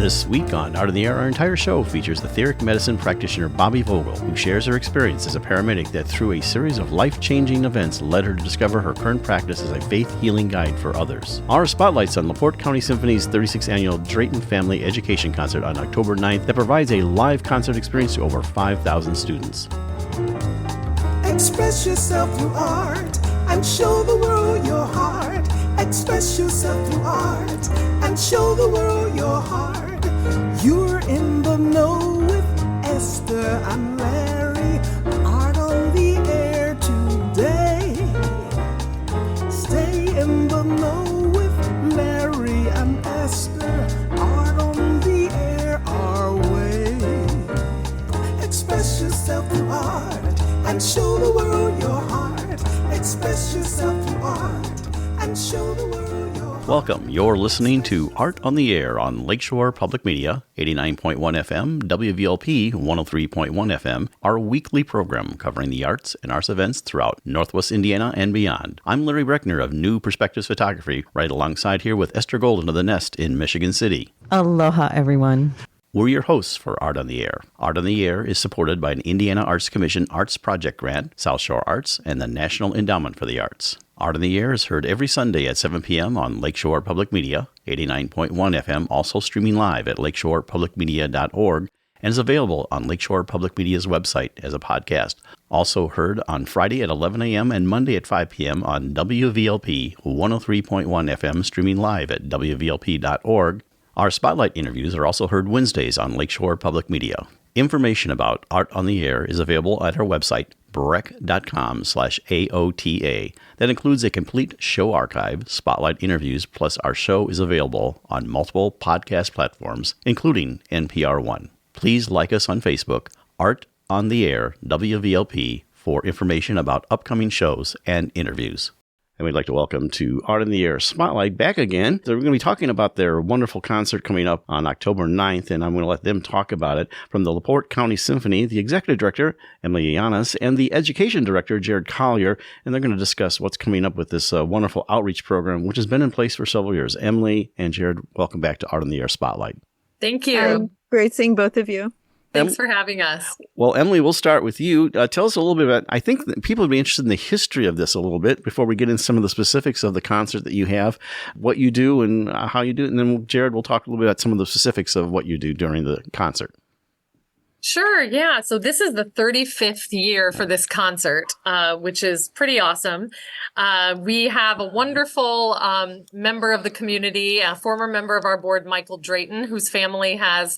This week on Art in the Air, our entire show features Etheric Medicine practitioner Bobbi Vogel, who shares her experience as a paramedic that through a series of life-changing events led her to discover her current practice as a faith-healing guide for others. Our spotlight's on LaPorte County Symphony's 36th annual Drayton Family Education Concert on October 9th that provides a live concert experience to over 5,000 students. Express yourself through art and show the world your heart. Express yourself through art and show the world your heart. You're in the know with Esther and Larry. Art on the air today. Stay in the know with Larry and Esther. Art on the air our way. Express yourself through art and show the world your heart. Express yourself through art and show the world your heart. Welcome. You're listening to Art on the Air on Lakeshore Public Media, 89.1 FM, WVLP 103.1 FM, our weekly program covering the arts and arts events throughout Northwest Indiana and beyond. I'm Larry Breckner of New Perspectives Photography, right alongside here with Esther Golden of The Nest in Michigan City. Aloha, everyone. We're your hosts for Art on the Air. Art on the Air is supported by an Indiana Arts Commission Arts Project Grant, South Shore Arts, and the National Endowment for the Arts. Art on the Air is heard every Sunday at 7 p.m. on Lakeshore Public Media, 89.1 FM, also streaming live at lakeshorepublicmedia.org, and is available on Lakeshore Public Media's website as a podcast. Also heard on Friday at 11 a.m. and Monday at 5 p.m. on WVLP 103.1 FM, streaming live at wvlp.org. Our Spotlight interviews are also heard Wednesdays on Lakeshore Public Media. Information about Art on the Air is available at our website, breck.com/AOTA. That includes a complete show archive, Spotlight interviews, plus our show is available on multiple podcast platforms, including NPR One. Please like us on Facebook, Art on the Air, WVLP, for information about upcoming shows and interviews. And we'd like to welcome to Art in the Air Spotlight back again. So we're going to be talking about their wonderful concert coming up on October 9th, and I'm going to let them talk about it. From the LaPorte County Symphony, the executive director, Emily Yiannias, and the education director, Jared Collier, and they're going to discuss what's coming up with this wonderful outreach program, which has been in place for several years. Emily and Jared, welcome back to Art in the Air Spotlight. Thank you. Great seeing both of you. Thanks for having us. Well, Emily, we'll start with you. Tell us a little bit about, I think that people would be interested in the history of this a little bit before we get into some of the specifics of the concert that you have, what you do and how you do it. And then Jared will talk a little bit about some of the specifics of what you do during the concert. Sure. Yeah. So this is the 35th year for this concert, which is pretty awesome. We have a wonderful member of the community, a former member of our board, Michael Drayton, whose family has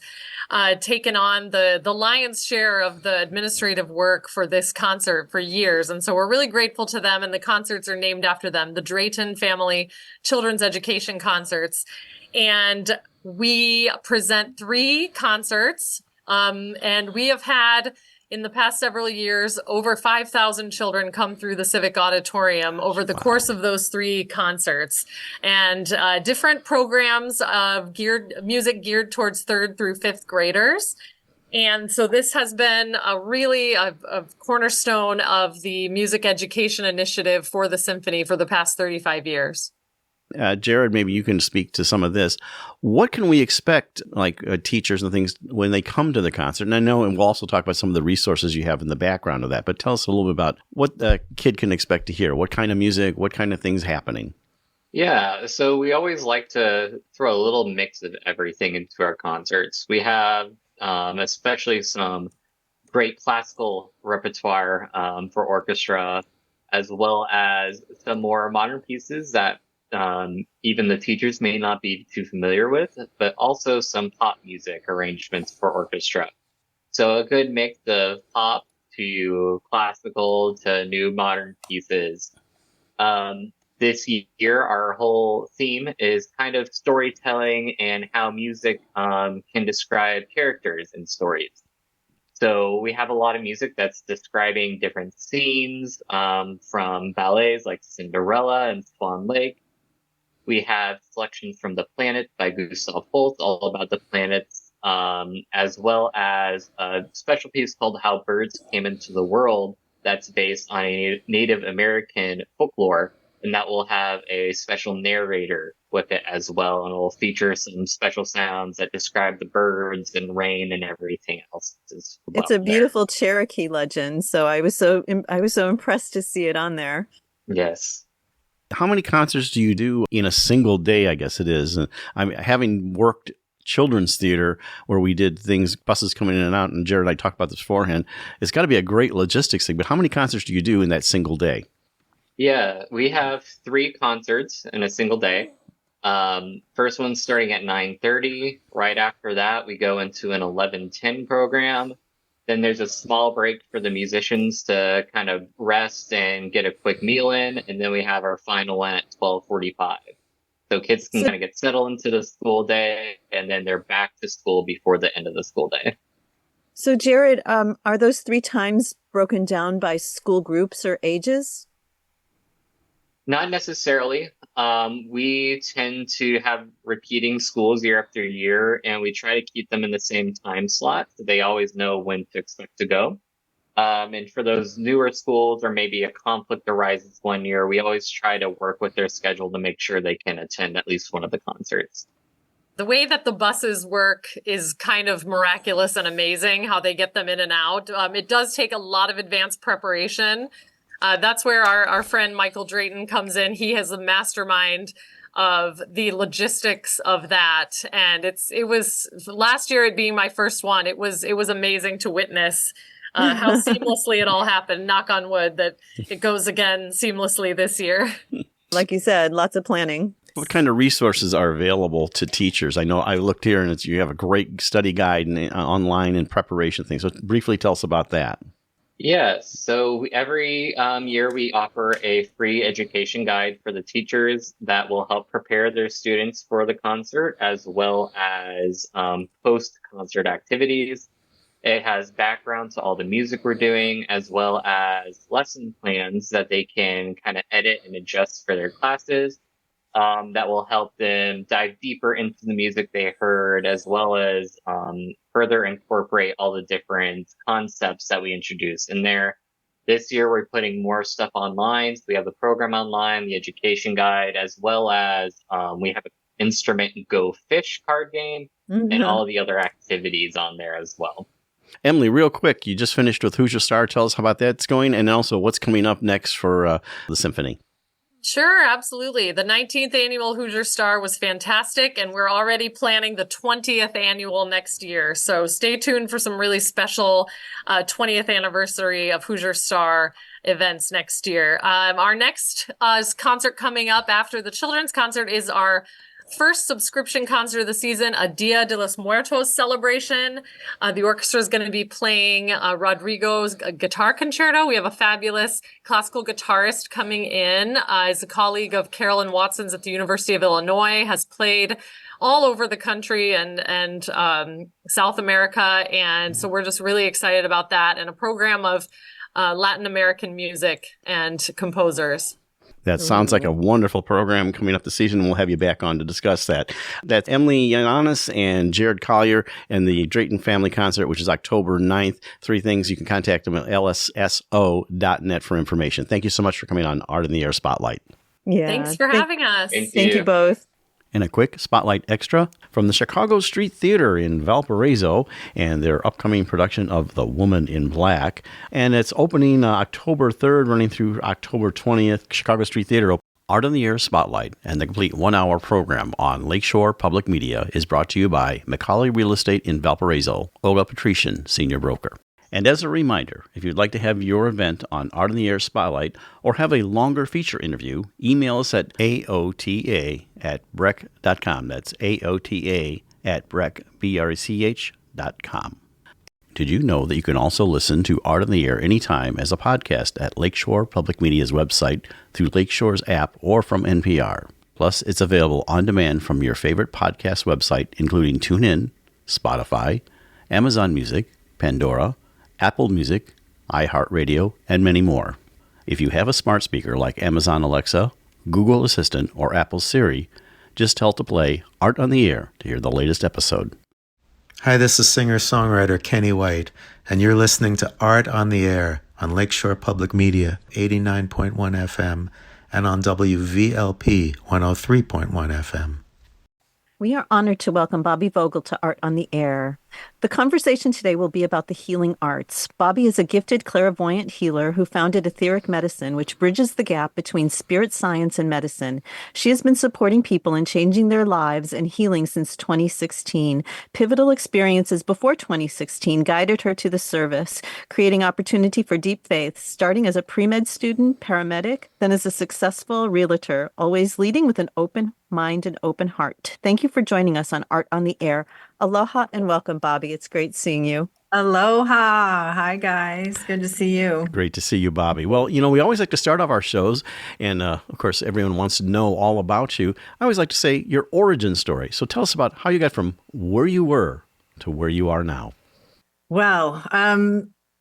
taken on the lion's share of the administrative work for this concert for years. And so we're really grateful to them. And the concerts are named after them, the Drayton Family Children's Education Concerts. And we present 3 concerts. And we have had, in the past several years, over 5,000 children come through the Civic Auditorium over the course of those 3 concerts, and different programs of music geared towards 3rd through 5th graders. And so this has been a cornerstone of the music education initiative for the symphony for the past 35 years. Jared, maybe you can speak to some of this. What can we expect, like teachers and things, when they come to the concert? And I know, and we'll also talk about some of the resources you have in the background of that, but tell us a little bit about what the kid can expect to hear. What kind of music, what kind of things happening? Yeah, so we always like to throw a little mix of everything into our concerts. We have especially some great classical repertoire for orchestra, as well as some more modern pieces that even the teachers may not be too familiar with, but also some pop music arrangements for orchestra. So a good mix of pop to classical to new modern pieces. This year, our whole theme is kind of storytelling and how music can describe characters in stories. So we have a lot of music that's describing different scenes from ballets like Cinderella and Swan Lake. We have selections from The Planet by Gustav Holst, all about the planets, as well as a special piece called How Birds Came into the World that's based on a Native American folklore and that will have a special narrator with it as well, and it will feature some special sounds that describe the birds and rain and everything else as well. It's a beautiful Cherokee legend, so I was so impressed to see it on there. Yes. How many concerts do you do in a single day, I guess it is? I'm having worked children's theater where we did things, buses coming in and out, and Jared and I talked about this beforehand. It's got to be a great logistics thing, but how many concerts do you do in that single day? Yeah, we have 3 concerts in a single day. First one's starting at 9:30. Right after that, we go into an 11:10 program. Then there's a small break for the musicians to kind of rest and get a quick meal in. And then we have our final one at 12:45. So kids can kind of get settled into the school day, and then they're back to school before the end of the school day. So Jared, are those 3 times broken down by school groups or ages? Not necessarily. We tend to have repeating schools year after year, and we try to keep them in the same time slot so they always know when to expect to go. And for those newer schools, or maybe a conflict arises one year, we always try to work with their schedule to make sure they can attend at least one of the concerts. The way that the buses work is kind of miraculous and amazing, how they get them in and out. It does take a lot of advanced preparation. That's where our friend Michael Drayton comes in. He has a mastermind of the logistics of that. And it was last year, it being my first one, it was amazing to witness how seamlessly it all happened. Knock on wood that it goes again seamlessly this year. Like you said, lots of planning. What kind of resources are available to teachers? I know I looked here and you have a great study guide and online and preparation things. So briefly tell us about that. Yeah, so every year we offer a free education guide for the teachers that will help prepare their students for the concert, as well as post-concert activities. It has background to all the music we're doing, as well as lesson plans that they can kind of edit and adjust for their classes. That will help them dive deeper into the music they heard, as well as further incorporate all the different concepts that we introduce in there. This year, we're putting more stuff online. So we have the program online, the education guide, as well as we have an instrument Go Fish card game, and all the other activities on there as well. Emily, real quick, you just finished with Hoosier Star. Tell us how about that's going, and also what's coming up next for the symphony. Sure, absolutely. The 19th annual Hoosier Star was fantastic, and we're already planning the 20th annual next year. So stay tuned for some really special 20th anniversary of Hoosier Star events next year. Our next concert coming up after the children's concert is our first subscription concert of the season, a Dia de los Muertos celebration. The orchestra is going to be playing Rodrigo's guitar concerto. We have a fabulous classical guitarist coming in. Is a colleague of Carolyn Watson's at the University of Illinois, has played all over the country and South America. And so we're just really excited about that, and a program of Latin American music and composers. That sounds like a wonderful program coming up this season, and we'll have you back on to discuss that. That's Emily Yiannias and Jared Collier and the Drayton Family Concert, which is October 9th. 3 things. You can contact them at lsso.net for information. Thank you so much for coming on Art in the Air Spotlight. Yeah. Thanks for having us. Thank you both. And a quick Spotlight Extra from the Chicago Street Theater in Valparaiso and their upcoming production of The Woman in Black. And it's opening October 3rd, running through October 20th. Chicago Street Theater. Art on the Air Spotlight and the complete 1-hour program on Lakeshore Public Media is brought to you by Macaulay Real Estate in Valparaiso, Olga Patrician, Senior Broker. And as a reminder, if you'd like to have your event on Art on the Air Spotlight or have a longer feature interview, email us at aota@brec.com. That's aota@brec.com. Did you know that you can also listen to Art on the Air anytime as a podcast at Lakeshore Public Media's website, through Lakeshore's app, or from NPR? Plus, it's available on demand from your favorite podcast website, including TuneIn, Spotify, Amazon Music, Pandora, Apple Music, iHeartRadio, and many more. If you have a smart speaker like Amazon Alexa, Google Assistant, or Apple Siri, just tell to play Art on the Air to hear the latest episode. Hi, this is singer-songwriter Kenny White, and you're listening to Art on the Air on Lakeshore Public Media, 89.1 FM, and on WVLP 103.1 FM. We are honored to welcome Bobbi Vogel to Art on the Air. The conversation today will be about the healing arts. Bobbi is a gifted clairvoyant healer who founded Etheric Medicine, which bridges the gap between spirit science and medicine. She has been supporting people in changing their lives and healing since 2016. Pivotal experiences before 2016 guided her to the service, creating opportunity for deep faith, starting as a pre-med student, paramedic, then as a successful realtor, always leading with an open mind and open heart. Thank you for joining us on Art on the Air. Aloha and welcome, Bobbi. It's great seeing you. Aloha. Hi, guys. Good to see you. Great to see you, Bobbi. Well, we always like to start off our shows, and of course, everyone wants to know all about you. I always like to say your origin story. So tell us about how you got from where you were to where you are now. Well,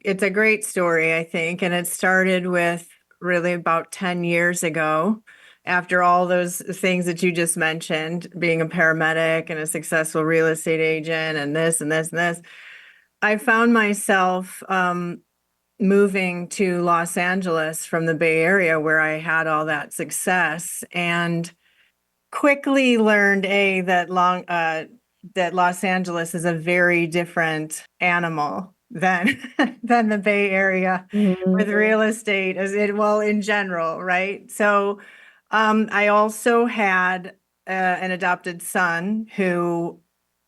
it's a great story, I think, and it started with really about 10 years ago. After all those things that you just mentioned, being a paramedic and a successful real estate agent and this and this and this, I found myself moving to Los Angeles from the Bay Area where I had all that success, and quickly learned that Los Angeles is a very different animal than the Bay Area with real estate in general, right? So I also had an adopted son who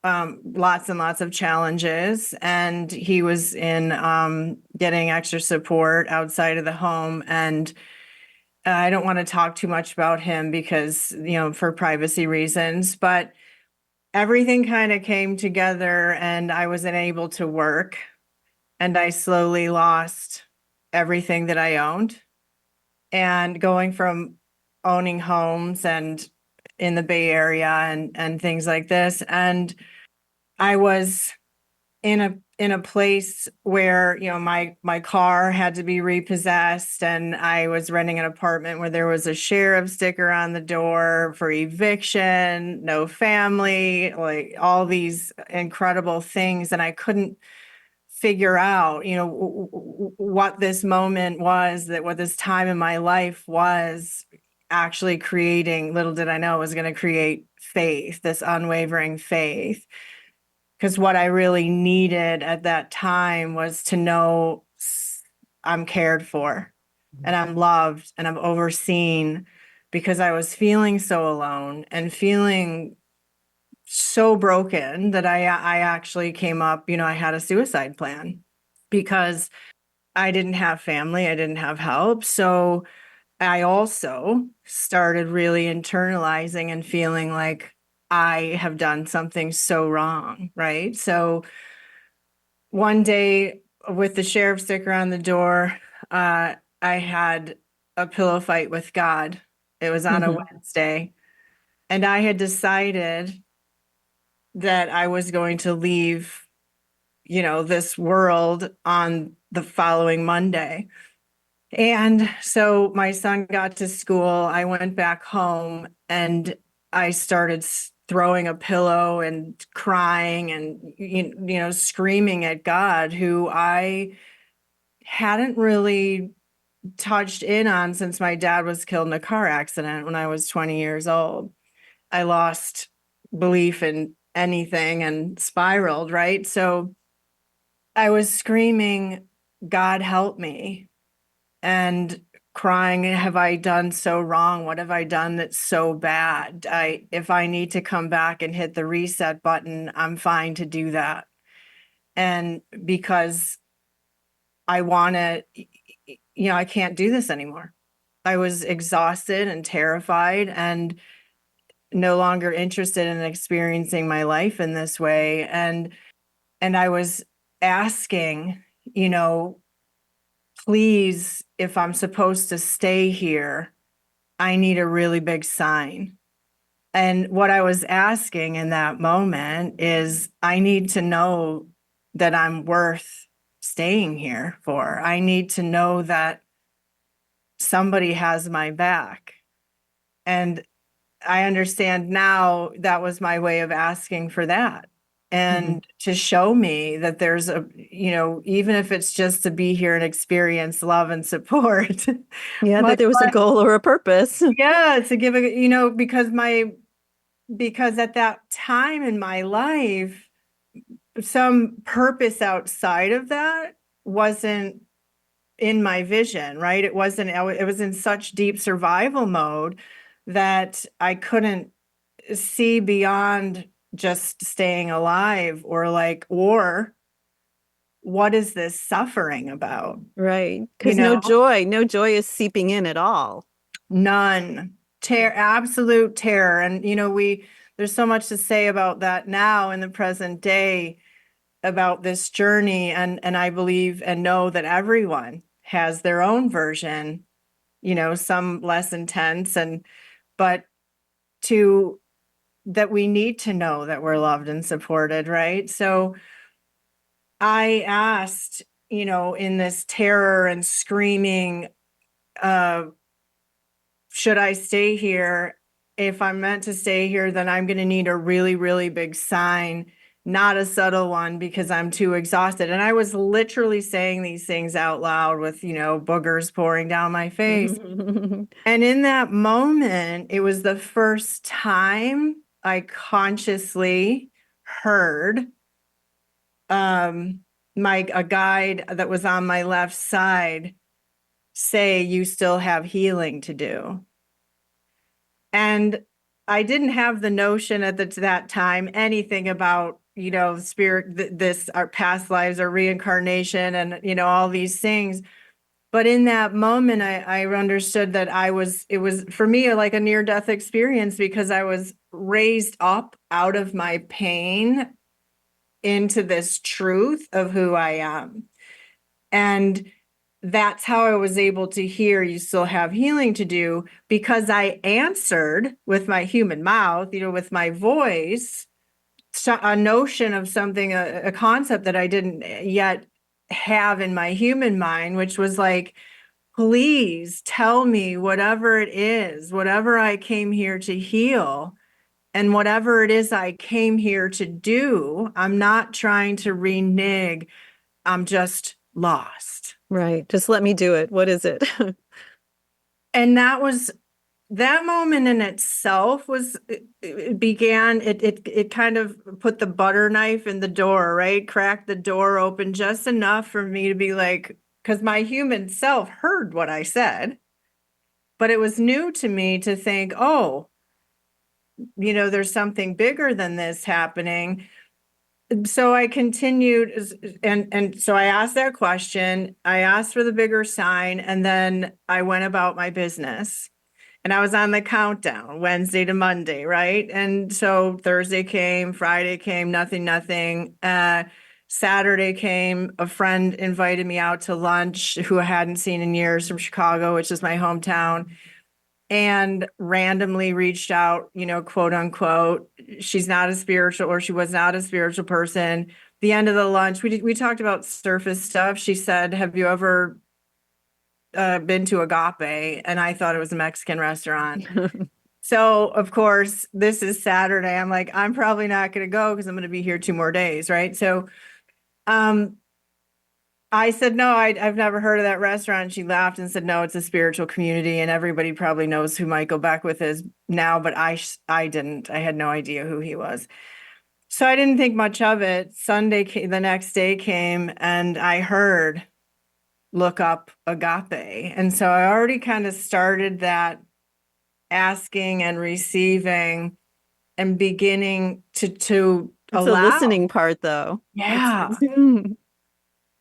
lots and lots of challenges, and he was in getting extra support outside of the home. And I don't want to talk too much about him because, for privacy reasons, but everything kind of came together and I wasn't able to work, and I slowly lost everything that I owned. And going from owning homes and in the Bay Area and things like this. And I was in a place where, my car had to be repossessed, and I was renting an apartment where there was a sheriff sticker on the door for eviction, no family, like all these incredible things. And I couldn't figure out, what this moment was, what this time in my life was actually creating. Little did I know it was going to create faith, this unwavering faith. Because what I really needed at that time was to know I'm cared for and I'm loved and I'm overseen, because I was feeling so alone and feeling so broken that I actually came up, I had a suicide plan because I didn't have family, I didn't have help. So I also started really internalizing and feeling like I have done something so wrong, right? So one day with the sheriff sticker on the door, I had a pillow fight with God. It was on a Wednesday, and I had decided that I was going to leave, this world on the following Monday. And so my son got to school, I went back home, and I started throwing a pillow and crying and, screaming at God, who I hadn't really touched in on since my dad was killed in a car accident when I was 20 years old. I lost belief in anything and spiraled, right? So I was screaming, God help me, and crying, have I done so wrong? What have I done that's so bad? If I need to come back and hit the reset button, I'm fine to do that. And because I want to, I can't do this anymore. I was exhausted and terrified and no longer interested in experiencing my life in this way. And I was asking, please, if I'm supposed to stay here, I need a really big sign. And what I was asking in that moment is, I need to know that I'm worth staying here for. I need to know that somebody has my back. And I understand now that was my way of asking for that. and to show me that there's a, even if it's just to be here and experience love and support. Yeah, My that there was a goal or a purpose. Yeah, to give because at that time in my life, some purpose outside of that wasn't in my vision, right? It was in such deep survival mode that I couldn't see beyond just staying alive, or what is this suffering about? Right. Because no joy is seeping in at all. None. Absolute terror. And, there's so much to say about that now in the present day about this journey. And I believe and know that everyone has their own version, some less intense but that we need to know that we're loved and supported, right? So I asked, in this terror and screaming, should I stay here? If I'm meant to stay here, then I'm going to need a really, really big sign, not a subtle one, because I'm too exhausted. And I was literally saying these things out loud with, boogers pouring down my face. And in that moment, it was the first time I consciously heard a guide that was on my left side say, "You still have healing to do." And I didn't have the notion at that time anything about, spirit, our past lives or reincarnation and, all these things. But in that moment, I understood that it was for me like a near-death experience, because I was raised up out of my pain into this truth of who I am. And that's how I was able to hear, "You still have healing to do," because I answered with my human mouth, with my voice, a notion of something, a concept that I didn't yet have in my human mind, which was like, "Please tell me whatever it is, whatever I came here to heal, and whatever it is I came here to do. I'm not trying to renege. I'm just lost." Right. Just let me do it. What is it? And that moment in itself it kind of put the butter knife in the door, right? Cracked the door open just enough for me to be like, because my human self heard what I said, but it was new to me to think, oh, there's something bigger than this happening. So I continued, and so I asked that question. I asked for the bigger sign, and then I went about my business. And I was on the countdown, Wednesday to Monday, right? And so Thursday came, Friday came, nothing. Saturday came, a friend invited me out to lunch who I hadn't seen in years, from Chicago, which is my hometown, and randomly reached out, quote unquote. She was not a spiritual person. The end of the lunch, we talked about surface stuff. She said, "Have you ever been to Agape?" And I thought it was a Mexican restaurant. So of course, this is Saturday. I'm like, I'm probably not going to go because I'm going to be here 2 more days, right? So I said, "No, I've never heard of that restaurant." She laughed and said, "No, it's a spiritual community, and everybody probably knows who Michael Beckwith is now, but I didn't. I had no idea who he was." So I didn't think much of it. The next day came, and I heard, "Look up Agape." And so I already kind of started that asking and receiving and beginning to It's allow. the listening part, though. Yeah.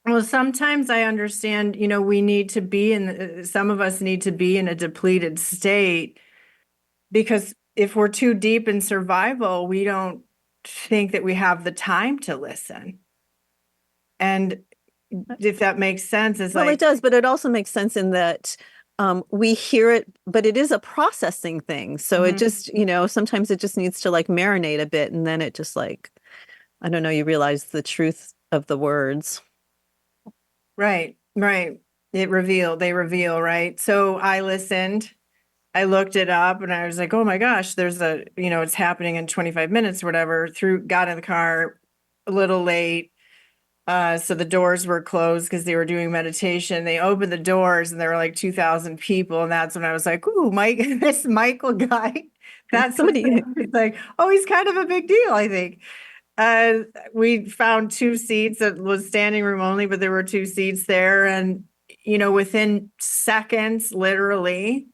Well, sometimes I understand, we need to be some of us need to be in a depleted state, because if we're too deep in survival, we don't think that we have the time to listen. And if that makes sense, Well, it does, but it also makes sense in that we hear it, but it is a processing thing. So it just, sometimes it just needs to like marinate a bit, and then it just like, I don't know, you realize the truth of the words. Right. They reveal, right? So I listened, I looked it up, and I was like, oh my gosh, there's it's happening in 25 minutes or whatever. Got in the car, a little late. So the doors were closed because they were doing meditation. They opened the doors and there were like 2,000 people. And that's when I was like, ooh, Mike, this Michael guy. That's Somebody- it's like, oh, he's kind of a big deal, I think. We found 2 seats. It was standing room only, but there were 2 seats there. And, within seconds, literally,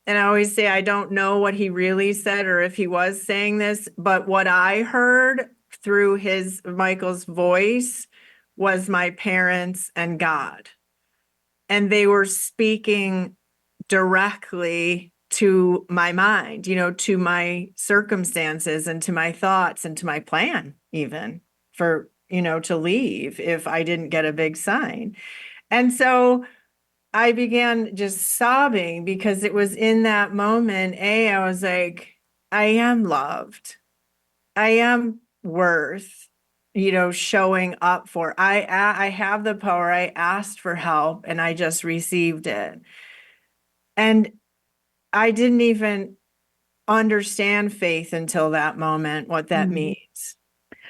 and I always say, I don't know what he really said or if he was saying this, but what I heard through Michael's voice was my parents and God. And they were speaking directly to my mind, to my circumstances and to my thoughts and to my plan, even for, to leave if I didn't get a big sign. And so I began just sobbing because it was in that moment, I was like, I am loved. I am worth, showing up for. I have the power. I asked for help and I just received it. And I didn't even understand faith until that moment, what that means.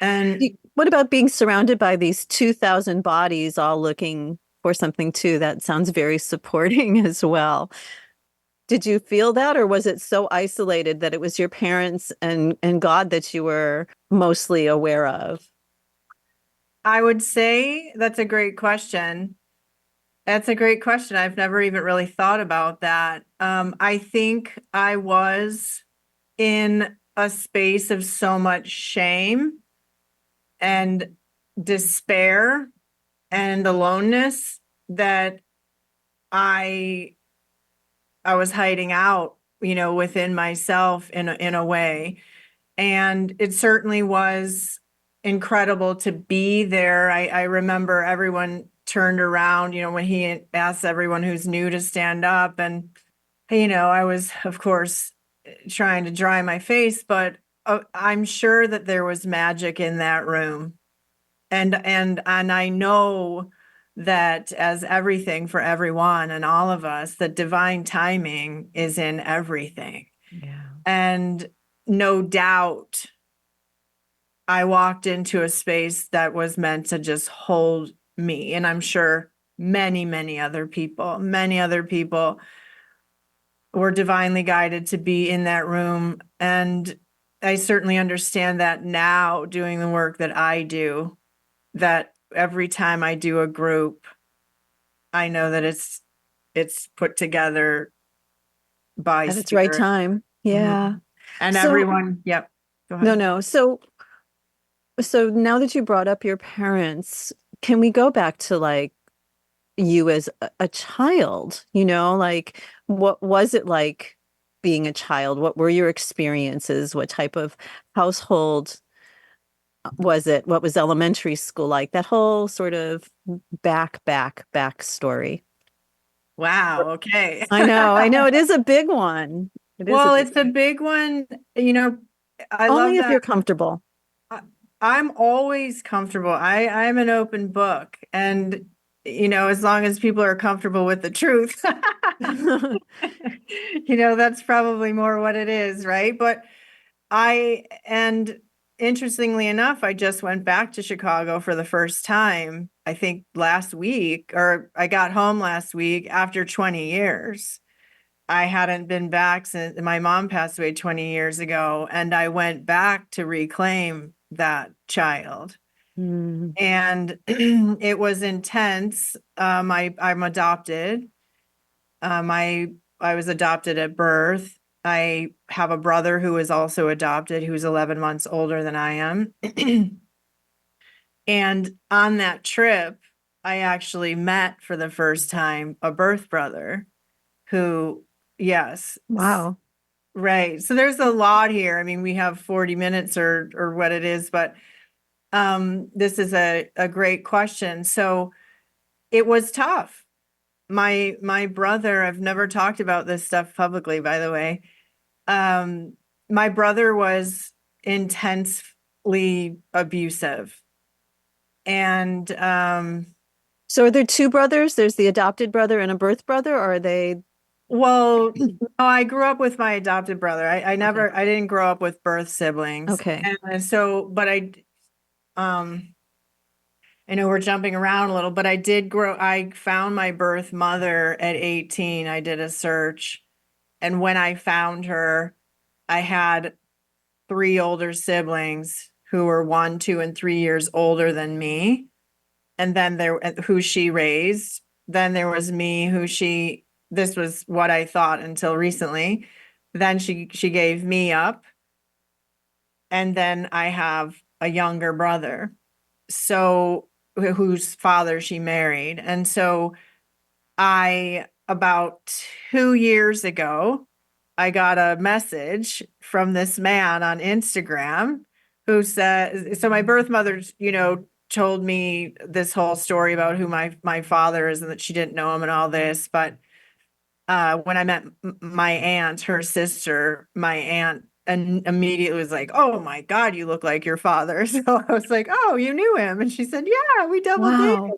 And what about being surrounded by these 2,000 bodies all looking for something too? That sounds very supporting as well. Did you feel that, or was it so isolated that it was your parents and God that you were mostly aware of? I would say that's a great question. That's a great question. I've never even really thought about that. I think I was in a space of so much shame and despair and aloneness that I was hiding out, within myself in a way. And it certainly was incredible to be there. I remember everyone turned around, when he asked everyone who's new to stand up. And, I was, of course, trying to dry my face, but I'm sure that there was magic in that room. And I know that as everything for everyone and all of us, that divine timing is in everything. Yeah. And no doubt I walked into a space that was meant to just hold me. And I'm sure many other people were divinely guided to be in that room. And I certainly understand that now, doing the work that I do, that every time I do a group, I know that it's put together by At its right spirit. time. Yeah. And So- everyone, yep. Go ahead. No. So now that you brought up your parents, can we go back to like you as a child? Like what was it like being a child? What were your experiences? What type of household was it? What was elementary school like? That whole sort of back story. Wow. Okay. I know. It is a big one. It's a big one. I love Only if that. you're comfortable. I'm always comfortable. I'm an open book. And, as long as people are comfortable with the truth, that's probably more what it is. Right. But interestingly enough, I just went back to Chicago for the first time, I think last week, or I got home last week after 20 years. I hadn't been back since my mom passed away 20 years ago, and I went back to reclaim that child. And it was intense. I'm adopted. I was adopted at birth. I have a brother who is also adopted, who's 11 months older than I am. And on that trip, I actually met for the first time a birth brother who, yes. Wow. Right. So there's a lot here. I mean, we have 40 minutes or what it is, but this is a great question. So it was tough. My brother, I've never talked about this stuff publicly, by the way. My brother was intensely abusive. And so are there 2 brothers? There's the adopted brother and a birth brother, or are they? Well, no, I grew up with my adopted brother. I didn't grow up with birth siblings. Okay. And so, but I know we're jumping around a little, but I found my birth mother at 18. I did a search. And when I found her, I had 3 older siblings who were 1, 2, and 3 years older than me. And then who she raised. Then there was me this was what I thought until recently. Then she gave me up. And then I have a younger brother. So whose father she married. And so about 2 years ago, I got a message from this man on Instagram who said, so my birth mother, told me this whole story about who my father is and that she didn't know him and all this. But when I met my aunt, her sister, my aunt, and immediately was like, "Oh my God, you look like your father." So I was like, "Oh, you knew him?" And she said, "Yeah, we double dated." Wow.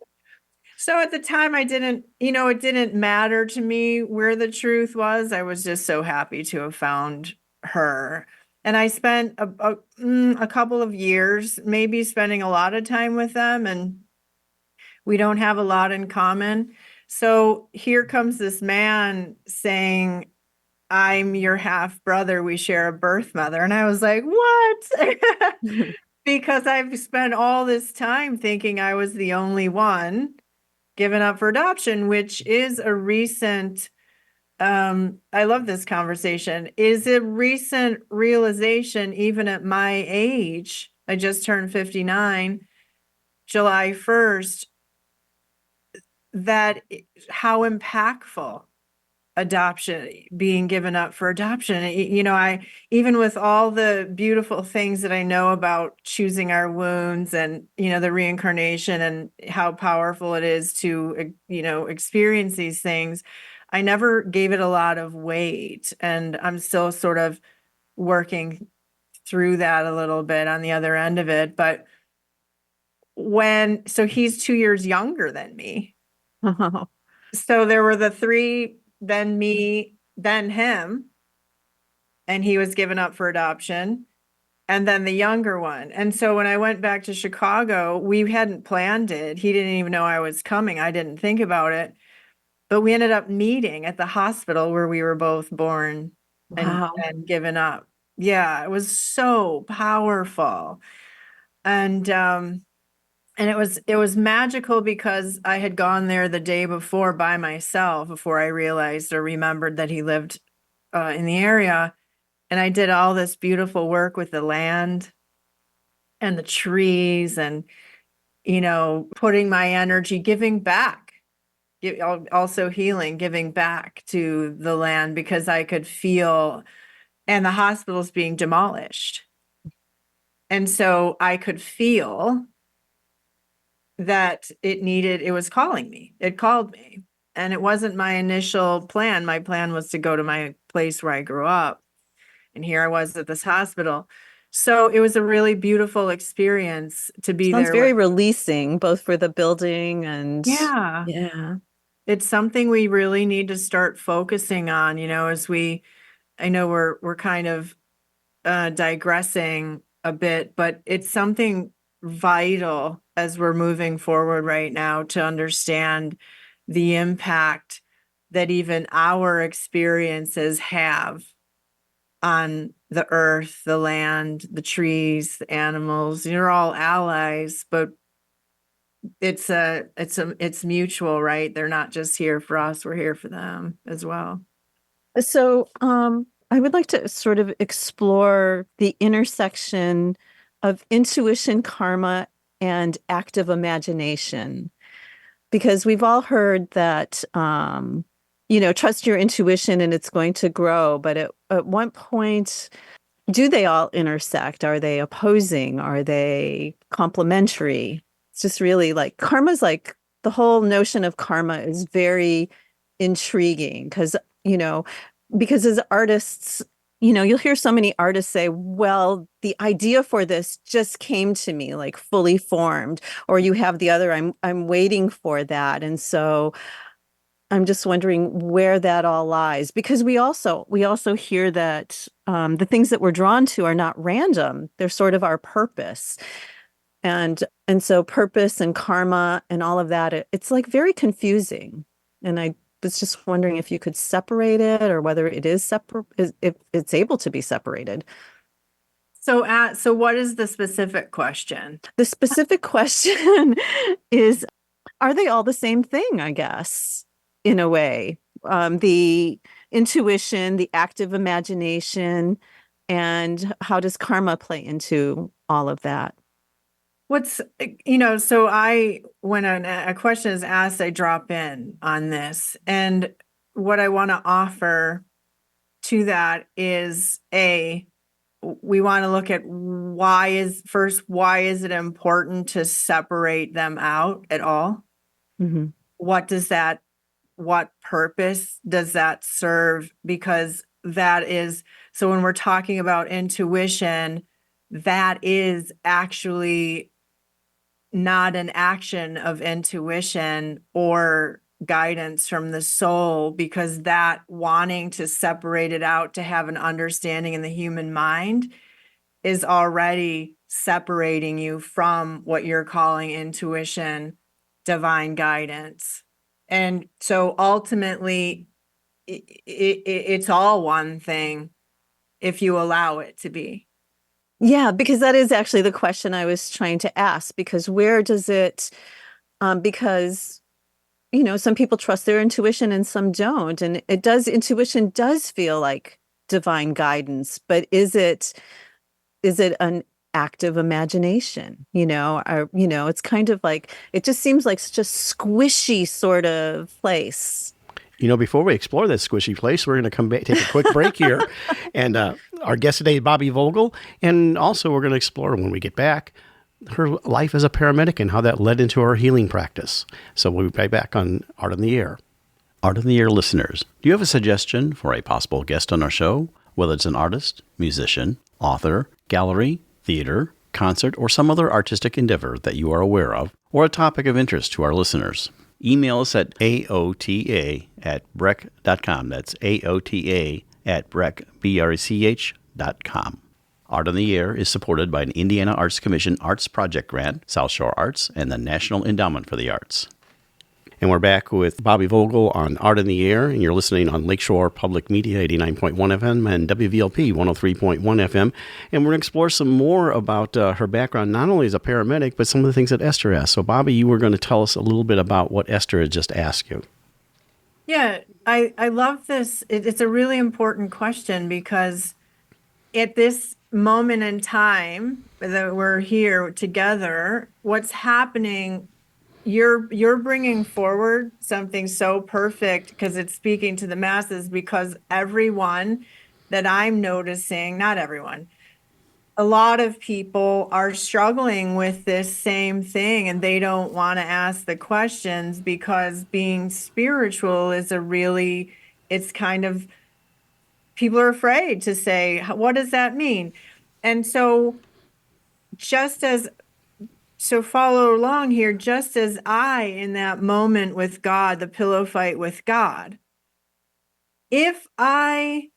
So at the time it didn't matter to me where the truth was. I was just so happy to have found her. And I spent a couple of years maybe spending a lot of time with them, and we don't have a lot in common. So here comes this man saying, "I'm your half brother. We share a birth mother." And I was like, "What?" Because I've spent all this time thinking I was the only one given up for adoption, which is a recent, I love this conversation, is a recent realization, even at my age. I just turned 59, July 1st, that how impactful adoption, being given up for adoption. I, even with all the beautiful things that I know about choosing our wounds and, the reincarnation and how powerful it is to, experience these things, I never gave it a lot of weight. And I'm still sort of working through that a little bit on the other end of it. But so he's 2 years younger than me. So there were the 3, then me, then him, and he was given up for adoption, and then the younger one. And so when I went back to Chicago, we hadn't planned it. He didn't even know I was coming. I didn't think about it. But we ended up meeting at the hospital where we were both born Wow. and given up. Yeah, it was so powerful. And it was magical because I had gone there the day before by myself before I realized or remembered that he lived in the area. And I did all this beautiful work with the land and the trees and, putting my energy, giving back, also healing, giving back to the land because I could feel, and the hospital's being demolished. And so I could feel that it was calling me. It called me. And it wasn't my initial plan. My plan was to go to my place where I grew up. And here I was at this hospital. So it was a really beautiful experience to be Sounds there. very releasing, both for the building and Yeah. It's something we really need to start focusing on, I know we're kind of digressing a bit, but it's something vital as we're moving forward right now to understand the impact that even our experiences have on the earth, the land, the trees, the animals. You're all allies, but it's mutual, right? They're not just here for us, we're here for them as well. So, I would like to sort of explore the intersection of intuition, karma, and active imagination, because we've all heard that, trust your intuition and it's going to grow. But at what point do they all intersect? Are they opposing? Are they complementary? It's just really karma's the whole notion of karma is very intriguing because as artists, you'll hear so many artists say, well, the idea for this just came to me fully formed, or you have the other, I'm waiting for that. And so I'm just wondering where that all lies, because we also hear that the things that we're drawn to are not random. They're sort of our purpose. And so purpose and karma and all of that, it's like very confusing. And I was just wondering if you could separate it, or whether it is separate, if it's able to be separated. So what is the specific question? The specific question is, are they all the same thing, I guess, in a way? The intuition, the active imagination, and how does karma play into all of that? When a question is asked, I drop in on this. And what I want to offer to that is we want to look at why is it important to separate them out at all? Mm-hmm. What purpose does that serve? Because so when we're talking about intuition, that is actually not an action of intuition or guidance from the soul, because that wanting to separate it out to have an understanding in the human mind is already separating you from what you're calling intuition, divine guidance. And so ultimately, it's all one thing if you allow it to be. Yeah, because that is actually the question I was trying to ask, because where does it, because, some people trust their intuition and some don't. And intuition does feel like divine guidance, but is it an active imagination? It's kind of like, it just seems like such a squishy sort of place. Before we explore this squishy place, we're going to come back, take a quick break here. And our guest today is Bobbi Vogel. And also we're going to explore, when we get back, her life as a paramedic and how that led into her healing practice. So we'll be right back on Art on the Air. Art on the Air listeners, do you have a suggestion for a possible guest on our show? Whether it's an artist, musician, author, gallery, theater, concert, or some other artistic endeavor that you are aware of, or a topic of interest to our listeners. Email us at aota@brech.com. That's aota@brech.com. Art on the Air is supported by an Indiana Arts Commission Arts Project Grant, South Shore Arts, and the National Endowment for the Arts. And we're back with Bobbi Vogel on Art on the Air, and you're listening on Lakeshore Public Media, 89.1 FM, and WVLP, 103.1 FM. And we're going to explore some more about her background, not only as a paramedic, but some of the things that Esther asked. So, Bobbi, you were going to tell us a little bit about what Esther had just asked you. Yeah, I love this. It's a really important question, because at this moment in time that we're here together, what's happening, you're bringing forward something so perfect, because it's speaking to the masses, because everyone that I'm noticing, not everyone, a lot of people are struggling with this same thing, and they don't want to ask the questions, because being spiritual is it's kind of, people are afraid to say, what does that mean? And so follow along here, just as I, in that moment with God, the pillow fight with God, if I,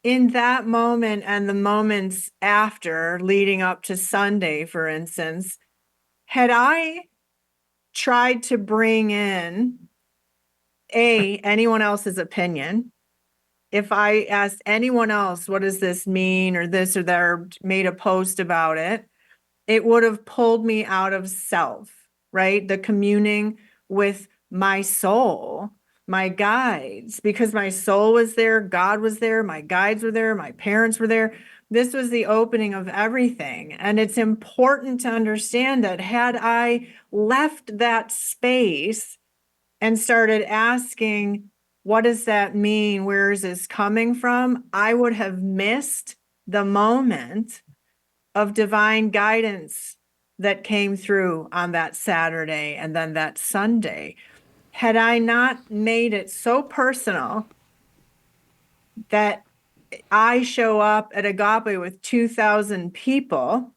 in that moment and the moments after, leading up to Sunday, for instance, had I tried to bring in anyone else's opinion, if I asked anyone else, what does this mean, or this or that, or made a post about it, it would have pulled me out of self, right? The communing with my soul, my guides, because my soul was there, God was there, my guides were there, my parents were there. This was the opening of everything. And it's important to understand that had I left that space and started asking, what does that mean? Where is this coming from? I would have missed the moment of divine guidance that came through on that Saturday and then that Sunday. Had I not made it so personal that I show up at Agape with 2,000 people,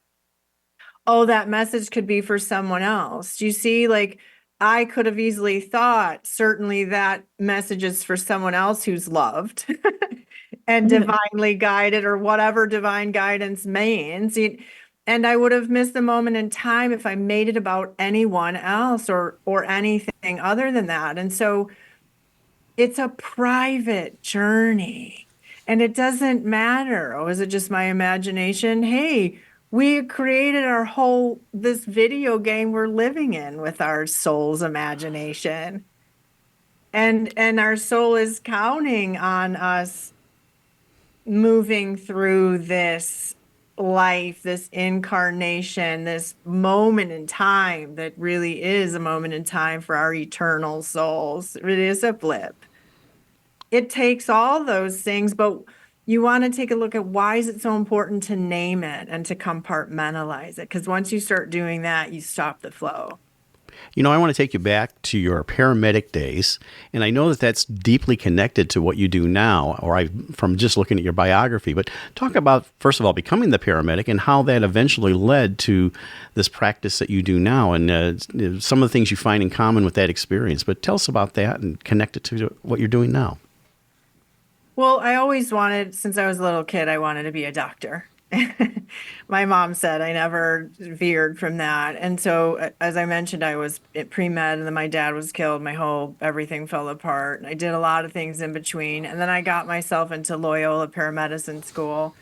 that message could be for someone else. Do you see? Like, I could have easily thought, certainly that message is for someone else who's loved and divinely guided, or whatever divine guidance means. And I would have missed the moment in time if I made it about anyone else or anything other than that. And so it's a private journey. And it doesn't matter. Oh, is it just my imagination? Hey, we created this video game we're living in with our soul's imagination. And our soul is counting on us moving through this life, this incarnation, this moment in time that really is a moment in time for our eternal souls. It is a blip. It takes all those things, but you want to take a look at why is it so important to name it and to compartmentalize it? Because once you start doing that, you stop the flow. I want to take you back to your paramedic days, and I know that that's deeply connected to what you do now, from just looking at your biography. But talk about, first of all, becoming the paramedic and how that eventually led to this practice that you do now, and some of the things you find in common with that experience. But tell us about that and connect it to what you're doing now. Well, I always wanted, since I was a little kid, I wanted to be a doctor. My mom said I never veered from that. And so, as I mentioned, I was at pre-med and then my dad was killed. Everything fell apart. And I did a lot of things in between. And then I got myself into Loyola Paramedicine School,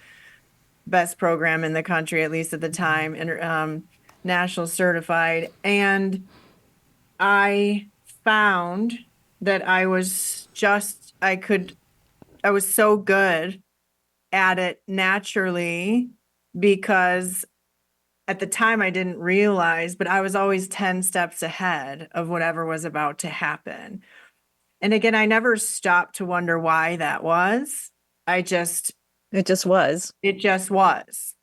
best program in the country, at least at the time, and national certified. And I found that I was so good at it naturally, because at the time I didn't realize, but I was always 10 steps ahead of whatever was about to happen. And again, I never stopped to wonder why that was. It just was.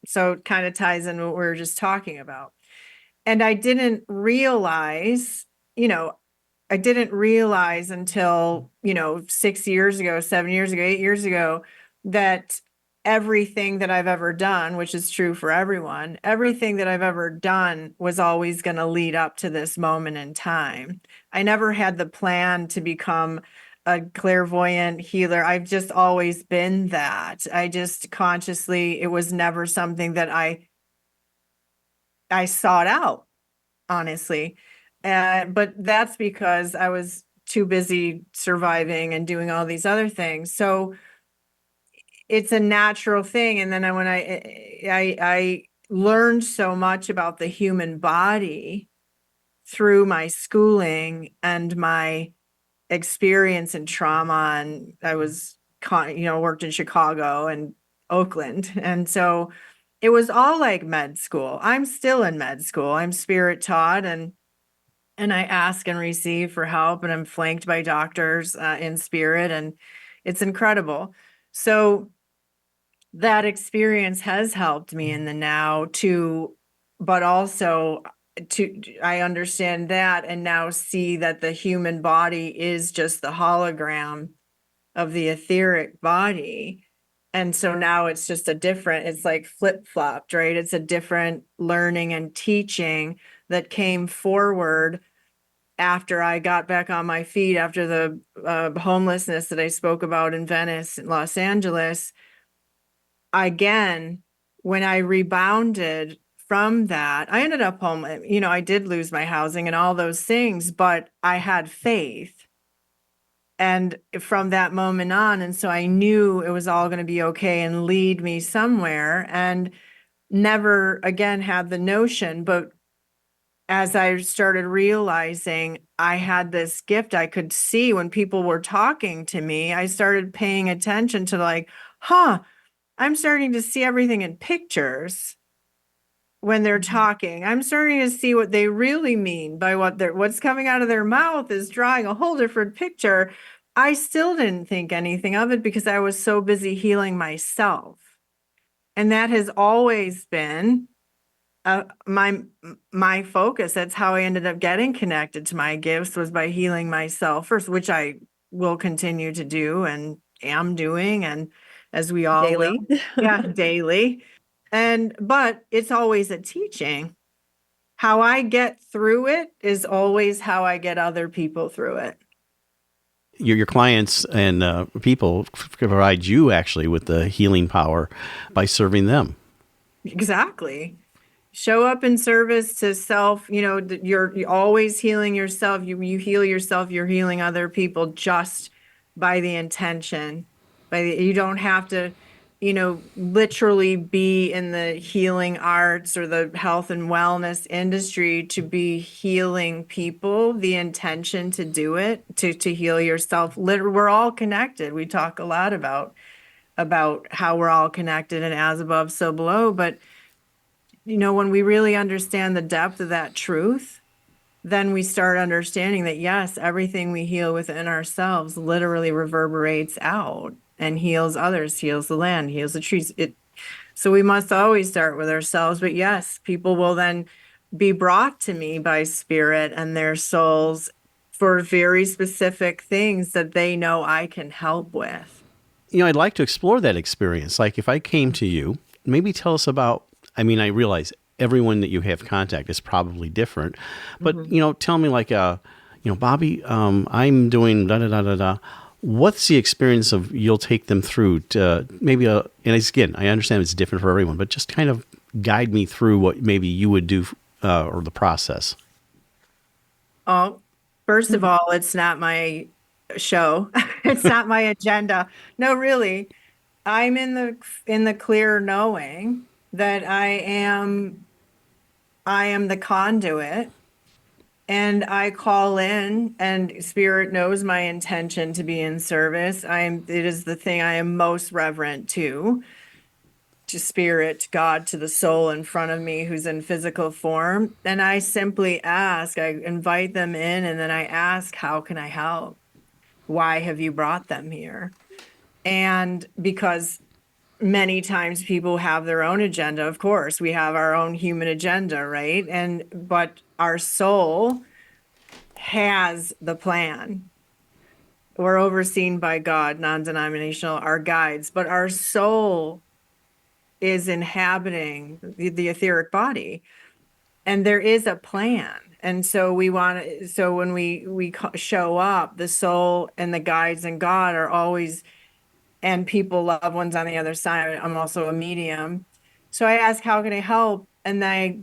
So it kind of ties in what we were just talking about. And I didn't realize until, 6 years ago, 7 years ago, 8 years ago, that everything that I've ever done, which is true for everyone, everything that I've ever done was always going to lead up to this moment in time. I never had the plan to become a clairvoyant healer. I've just always been that. I just consciously, it was never something that I sought out, honestly. But that's because I was too busy surviving and doing all these other things. So it's a natural thing. And then when I learned so much about the human body through my schooling and my experience in trauma, and I was, worked in Chicago and Oakland. And so it was all like med school. I'm still in med school. I'm spirit taught, and I ask and receive for help, and I'm flanked by doctors in spirit, and it's incredible. So that experience has helped me in the now but also I understand that and now see that the human body is just the hologram of the etheric body. And so now it's just it's like flip-flopped, right? It's a different learning and teaching that came forward after I got back on my feet, after the homelessness that I spoke about in Venice and Los Angeles. Again, when I rebounded from that, I ended up home. I did lose my housing and all those things, but I had faith. And from that moment on, and so I knew it was all going to be okay and lead me somewhere, and never again had the notion. But as I started realizing I had this gift, I could see when people were talking to me, I started paying attention to I'm starting to see everything in pictures when they're talking. I'm starting to see what they really mean by what's coming out of their mouth is drawing a whole different picture. I still didn't think anything of it because I was so busy healing myself. And that has always been my focus. That's how I ended up getting connected to my gifts, was by healing myself first, which I will continue to do and am doing, and as we all Daily. Daily. But it's always a teaching. How I get through it is always how I get other people through it. Your clients and people provide you actually with the healing power by serving them. Exactly. show up in service to self. You're always healing yourself. You heal yourself, you're healing other people just by the intention. You don't have to, literally be in the healing arts or the health and wellness industry to be healing people. The intention to do it, to heal yourself. We're all connected. We talk a lot about how we're all connected and as above, so below. But, when we really understand the depth of that truth, then we start understanding that, yes, everything we heal within ourselves literally reverberates out and heals others, heals the land, heals the trees. So we must always start with ourselves. But yes, people will then be brought to me by spirit and their souls for very specific things that they know I can help with. I'd like to explore that experience. Like if I came to you, maybe tell us about, I realize everyone that you have contact is probably different, but, tell me like, Bobbi, I'm doing da-da-da-da-da. What's the experience of you'll take them through to maybe and again, I understand it's different for everyone, but just kind of guide me through what maybe you would do or the process. Oh, first of all, it's not my show. It's not my agenda. No, really. I'm in the clear knowing that I am the conduit, and I call in, and spirit knows my intention to be in service. It is the thing I am most reverent to spirit, to God, to the soul in front of me who's in physical form. And I simply ask, I invite them in, and then I ask, how can I help? Why have you brought them here? And because many times people have their own agenda, of course, we have our own human agenda, right? But our soul has the plan. We're overseen by God, non-denominational, our guides, but our soul is inhabiting the etheric body, and there is a plan. And so when we show up, the soul and the guides and God are always, and people, loved ones on the other side. I'm also a medium. So I ask, how can I help? And I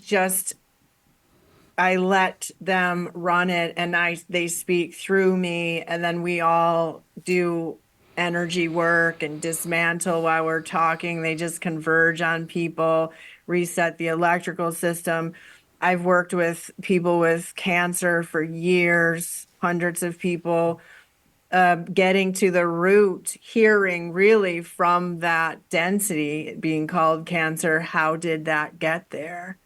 let them run it, and they speak through me, and then we all do energy work and dismantle while we're talking. They just converge on people, reset the electrical system. I've worked with people with cancer for years, hundreds of people, getting to the root, hearing really from that density being called cancer. How did that get there?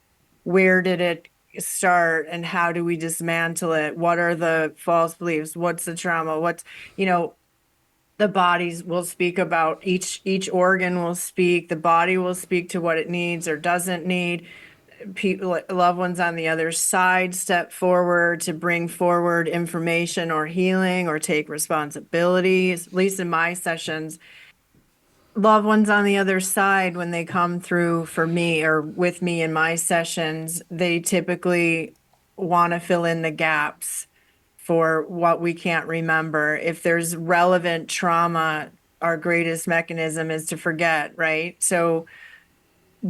Where did it start, and how do we dismantle it? What are the false beliefs? What's the trauma? The bodies will speak about, each organ will speak, the body will speak to what it needs or doesn't need. People, loved ones on the other side, step forward to bring forward information or healing or take responsibility. At least in my sessions, loved ones on the other side, when they come through for me or with me in my sessions, they typically want to fill in the gaps for what we can't remember. If there's relevant trauma, our greatest mechanism is to forget, right? So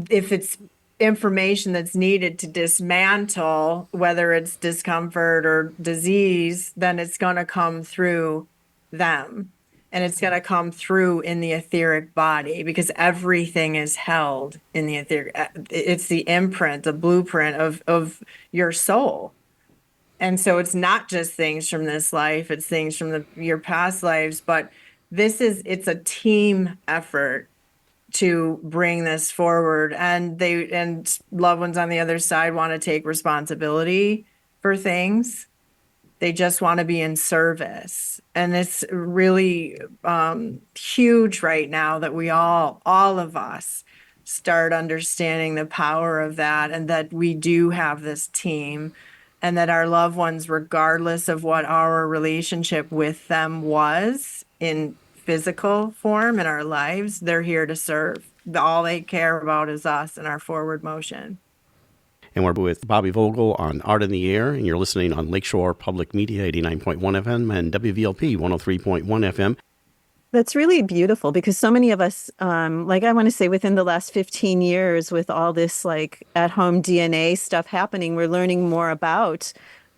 if it's information that's needed to dismantle, whether it's discomfort or disease, then it's going to come through them. And it's going to come through in the etheric body, because everything is held in the etheric. It's the imprint, the blueprint of your soul. And so it's not just things from this life, it's things from your past lives, but it's a team effort to bring this forward. And loved ones on the other side want to take responsibility for things. They just want to be in service. And it's really huge right now that we all of us start understanding the power of that, and that we do have this team, and that our loved ones, regardless of what our relationship with them was in physical form in our lives, they're here to serve. All they care about is us and our forward motion. And we're with Bobbi Vogel on Art in the Air, and you're listening on Lakeshore Public Media, 89.1 FM and WVLP 103.1 FM. That's really beautiful because so many of us, like I want to say within the last 15 years, with all this like at-home DNA stuff happening, we're learning more about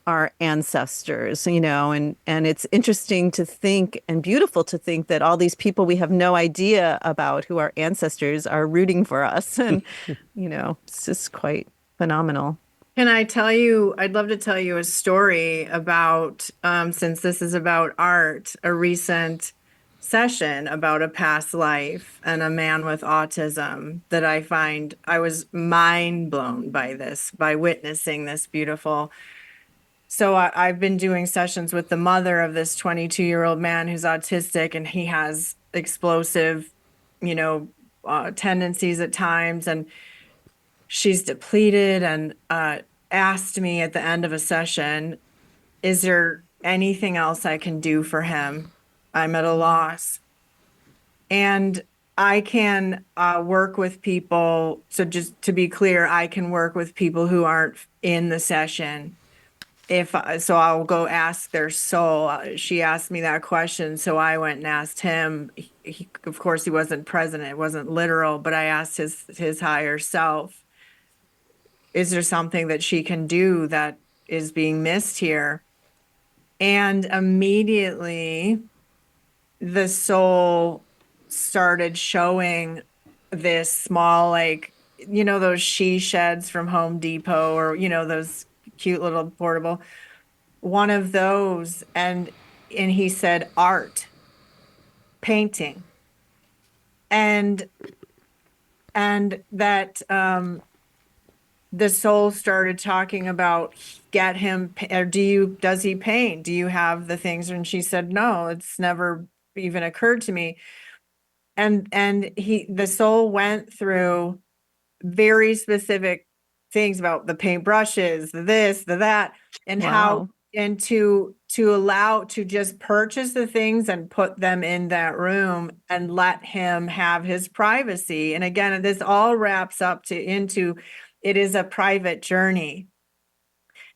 our ancestors, and it's interesting to think and beautiful to think that all these people we have no idea about who our ancestors are rooting for us. And, it's just quite phenomenal. Can I tell you, I'd love to tell you a story about, since this is about art, a recent session about a past life and a man with autism that I was mind blown by this, by witnessing this beautiful. So I've been doing sessions with the mother of this 22-year-old man who's autistic, and he has explosive, tendencies at times, and she's depleted, and asked me at the end of a session, is there anything else I can do for him? I'm at a loss. And I can work with people. So just to be clear, I can work with people who aren't in the session. So I'll go ask their soul. She asked me that question, so I went and asked him. Of course, he wasn't present. It wasn't literal, but I asked his higher self, is there something that she can do that is being missed here? And immediately the soul started showing this small, like, those she sheds from Home Depot, or, those cute little portable, one of those. And he said, art, painting. And that, the soul started talking about, get him, or does he paint? Do you have the things? And she said, no, it's never even occurred to me. And the soul went through very specific things about the paintbrushes, this, the that, and how, and to allow to just purchase the things and put them in that room and let him have his privacy. And again, this all wraps up into it is a private journey,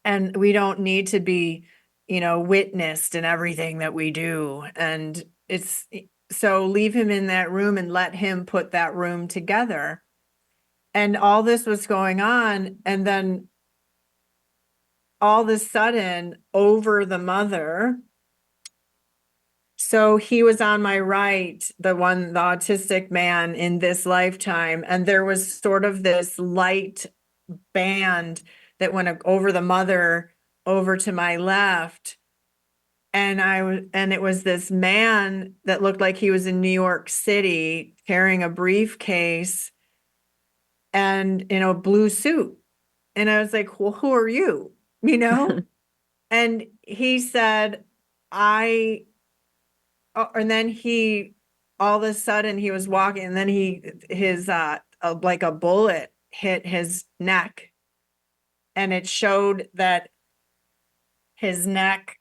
and we don't need to be, witnessed in everything that we do. And so leave him in that room and let him put that room together. And all this was going on. And then all of a sudden, over the mother. So he was on my right, the autistic man in this lifetime. And there was sort of this light band that went over the mother over to my left. And it was this man that looked like he was in New York City carrying a briefcase and in a blue suit. And I was like, well, who are you? And he said, and then all of a sudden he was walking, and then his like a bullet hit his neck, and it showed that his neck,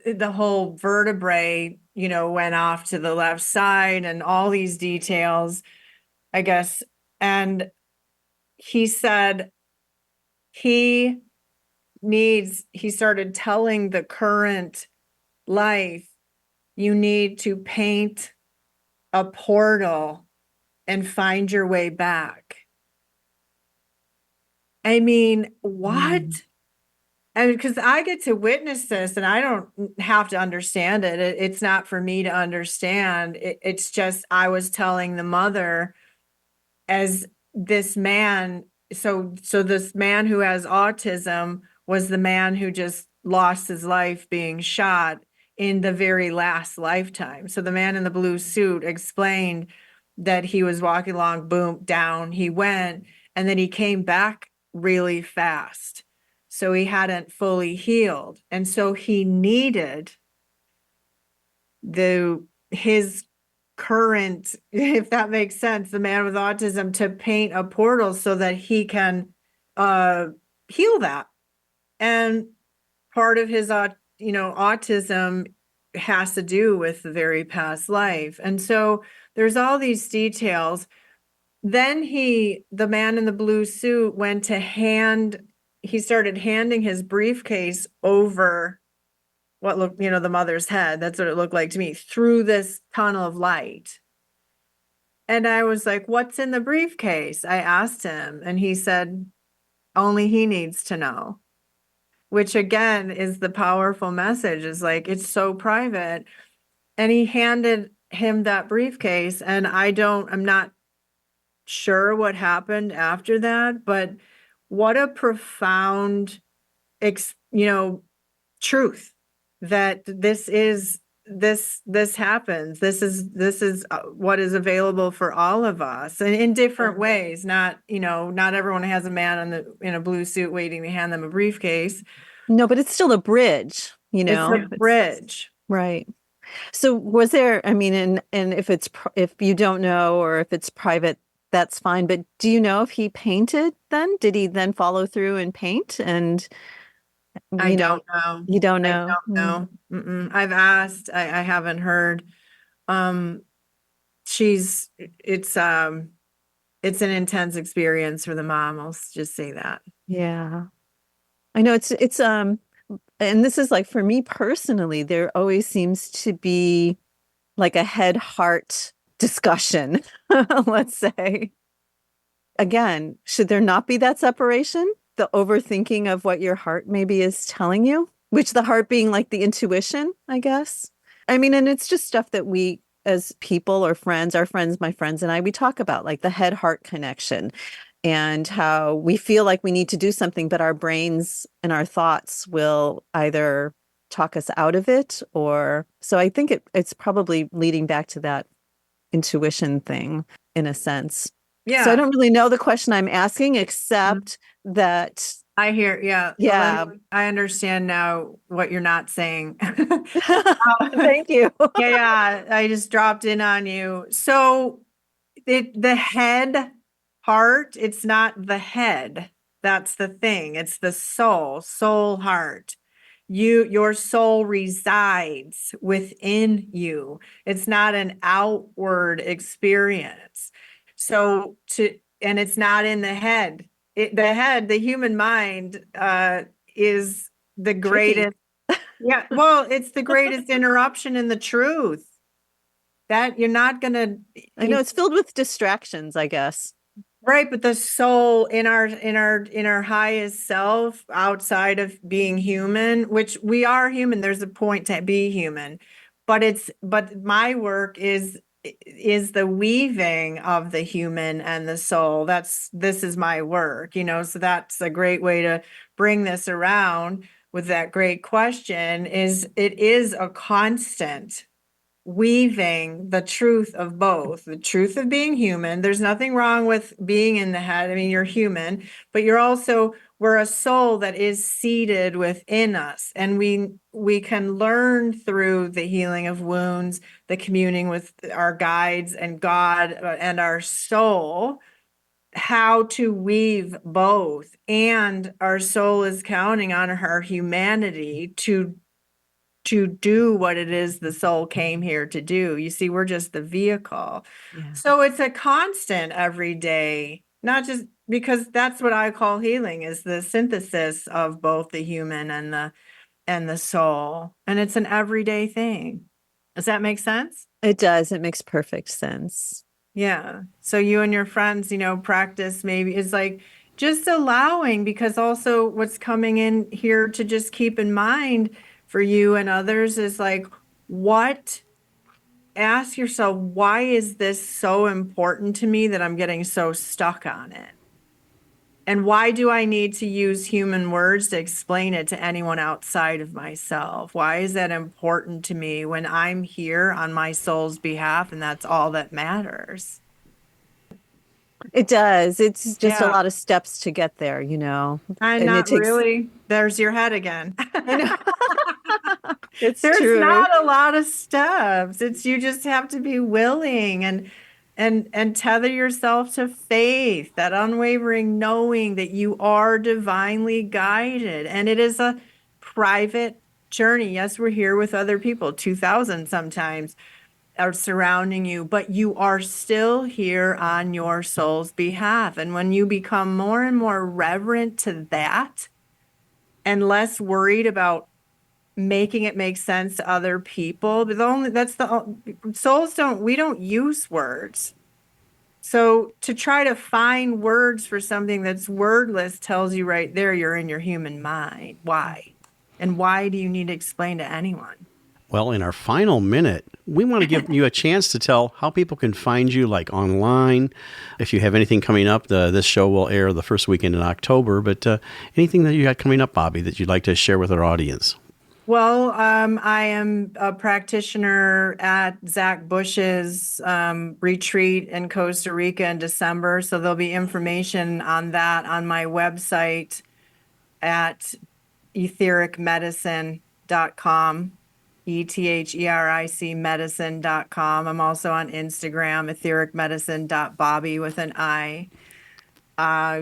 the whole vertebrae, went off to the left side, and all these details, I guess. And he said he started telling the current life, you need to paint a portal and find your way back. I mean, what? And because I get to witness this, and I don't have to understand it. It's not for me to understand. It's just, I was telling the mother, as this man, so this man who has autism was the man who just lost his life being shot in the very last lifetime. So the man in the blue suit explained that he was walking along, boom, down he went, and then he came back really fast. So he hadn't fully healed. And so he needed his current, if that makes sense, the man with autism, to paint a portal so that he can heal that. And part of his autism has to do with the very past life. And so there's all these details. Then the man in the blue suit he started handing his briefcase over what looked, the mother's head. That's what it looked like to me, through this tunnel of light. And I was like, what's in the briefcase? I asked him, and he said, only he needs to know, which again is the powerful message, is like, it's so private. And he handed him that briefcase, and I'm not sure what happened after that, but what a profound, truth that this happens. This is what is available for all of us, and in different ways. Not everyone has a man in a blue suit waiting to hand them a briefcase. No, but it's still a bridge, It's a bridge. Right. So was there, I mean, and if you don't know, or if it's private, that's fine. But do you know if he painted then? Did he then follow through and paint? And I don't know. You don't know? I don't know. I've asked. I haven't heard. It's an intense experience for the mom. I'll just say that. Yeah. I know it's and this is like, for me personally, there always seems to be like a head heart discussion, let's say. Again, should there not be that separation? The overthinking of what your heart maybe is telling you, which the heart being like the intuition, I guess. I mean, and it's just stuff that we as people or friends, my friends and I, we talk about, like the head heart connection, and how we feel like we need to do something, but our brains and our thoughts will either talk us out of it, or so I think it's probably leading back to that intuition thing in a sense. Yeah. So I don't really know the question I'm asking, except that I hear. Yeah. Yeah. I understand now what you're not saying. Thank you. Yeah. I just dropped in on you. So the head heart, it's not the head. That's the thing. It's the soul heart. Your soul resides within you. It's not an outward experience. So and it's not in the head. The human mind, is the greatest. Yeah. Well, it's the greatest interruption in the truth. That you're not going to. I know it's filled with distractions, I guess. Right, but the soul in our highest self, outside of being human, which we are human, there's a point to be human, but my work is the weaving of the human and the soul. This is my work, so that's a great way to bring this around with that great question. It is a constant weaving the truth of both, the truth of being human. There's nothing wrong with being in the head. I mean, you're human, but we're a soul that is seated within us. And we can learn through the healing of wounds, the communing with our guides and God and our soul, how to weave both. And our soul is counting on our humanity to do what it is the soul came here to do. You see, we're just the vehicle. Yeah. So it's a constant every day, not just because that's what I call healing, is the synthesis of both the human and the soul. And it's an everyday thing. Does that make sense? It does. It makes perfect sense. Yeah. So you and your friends, practice maybe is like just allowing, because also what's coming in here to just keep in mind for you and others is like, ask yourself, why is this so important to me that I'm getting so stuck on it? And why do I need to use human words to explain it to anyone outside of myself? Why is that important to me when I'm here on my soul's behalf and that's all that matters? It does. It's just a Yeah. lot of steps to get there, And And not it takes- really. There's your head again. I know. It's There's true. not a lot of steps. You just have to be willing and tether yourself to faith, that unwavering knowing that you are divinely guided. And it is a private journey. Yes, we're here with other people, 2,000 sometimes are surrounding you, but you are still here on your soul's behalf. And when you become more and more reverent to that and less worried about making it make sense to other people. But we don't use words. So to try to find words for something that's wordless tells you right there you're in your human mind. Why? And why do you need to explain to anyone? Well, in our final minute, we want to give you a chance to tell how people can find you, like online. If you have anything coming up, this show will air the first weekend in October, but anything that you got coming up, Bobbi, that you'd like to share with our audience? Well, I am a practitioner at Zach Bush's retreat in Costa Rica in December. So there'll be information on that on my website at ethericmedicine.com, ETHERIC medicine.com. I'm also on Instagram, ethericmedicine.bobbi with an I.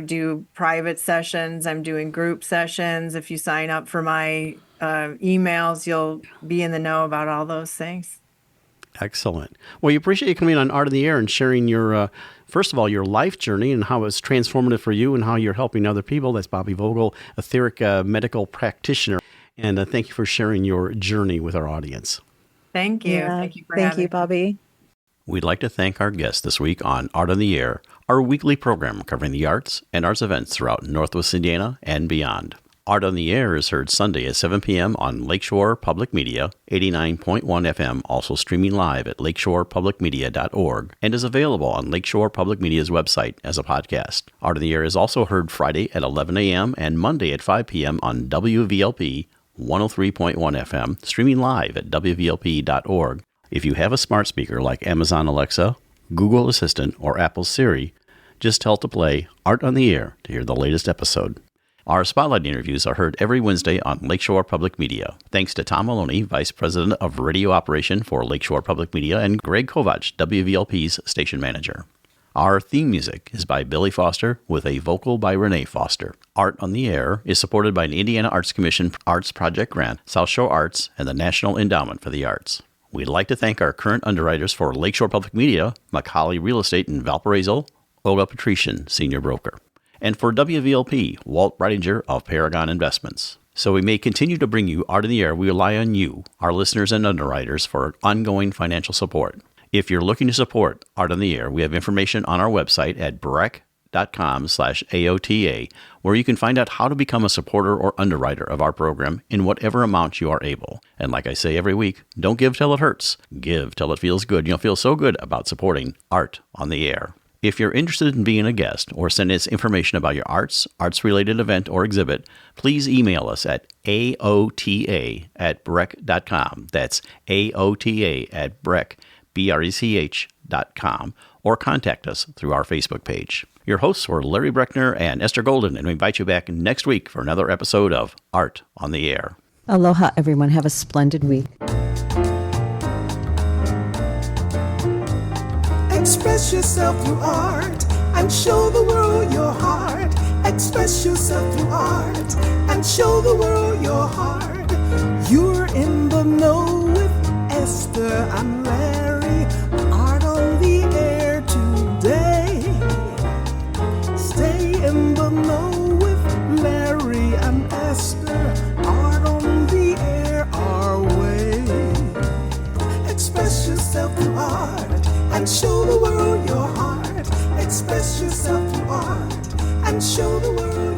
Do private sessions. I'm doing group sessions. If you sign up for my emails, you'll be in the know about all those things. Excellent. Well, we appreciate you coming on Art in the Air and sharing your, first of all, your life journey and how it's transformative for you and how you're helping other people. That's Bobbi Vogel, etheric medical practitioner. And thank you for sharing your journey with our audience. Thank you. Yeah, Thank you for thank having you, Bobbi. We'd like to thank our guest this week on Art on the Air, our weekly program covering the arts and arts events throughout Northwest Indiana and beyond. Art on the Air is heard Sunday at 7 p.m. on Lakeshore Public Media, 89.1 FM, also streaming live at lakeshorepublicmedia.org, and is available on Lakeshore Public Media's website as a podcast. Art on the Air is also heard Friday at 11 a.m. and Monday at 5 p.m. on WVLP 103.1 FM, streaming live at WVLP.org. If you have a smart speaker like Amazon Alexa, Google Assistant, or Apple Siri, just tell it to play Art on the Air to hear the latest episode. Our Spotlight interviews are heard every Wednesday on Lakeshore Public Media. Thanks to Tom Maloney, Vice President of Radio Operation for Lakeshore Public Media, and Greg Kovach, WVLP's Station Manager. Our theme music is by Billy Foster with a vocal by Renee Foster. Art on the Air is supported by an Indiana Arts Commission Arts Project grant, South Shore Arts, and the National Endowment for the Arts. We'd like to thank our current underwriters for Lakeshore Public Media, Macaulay Real Estate in Valparaiso, Olga Patrician, Senior Broker. And for WVLP, Walt Breidinger of Paragon Investments. So we may continue to bring you Art in the Air. We rely on you, our listeners and underwriters, for ongoing financial support. If you're looking to support Art in the Air, we have information on our website at breck.com/AOTA, where you can find out how to become a supporter or underwriter of our program in whatever amount you are able. And like I say every week, don't give till it hurts. Give till it feels good. You'll feel so good about supporting Art on the Air. If you're interested in being a guest or send us information about your arts-related event or exhibit, please email us at aota@breck.com. That's aota@breck.com, or contact us through our Facebook page. Your hosts were Larry Breckner and Esther Golden, and we invite you back next week for another episode of Art on the Air. Aloha, everyone. Have a splendid week. Express yourself through art and show the world your heart. Express yourself through art and show the world your heart. You're in the know with Esther and Larry. Art on the Air today. Stay in the know with Larry and Esther. Art on the Air our way. Express yourself through art and show the world your heart. Express yourself through art and show the world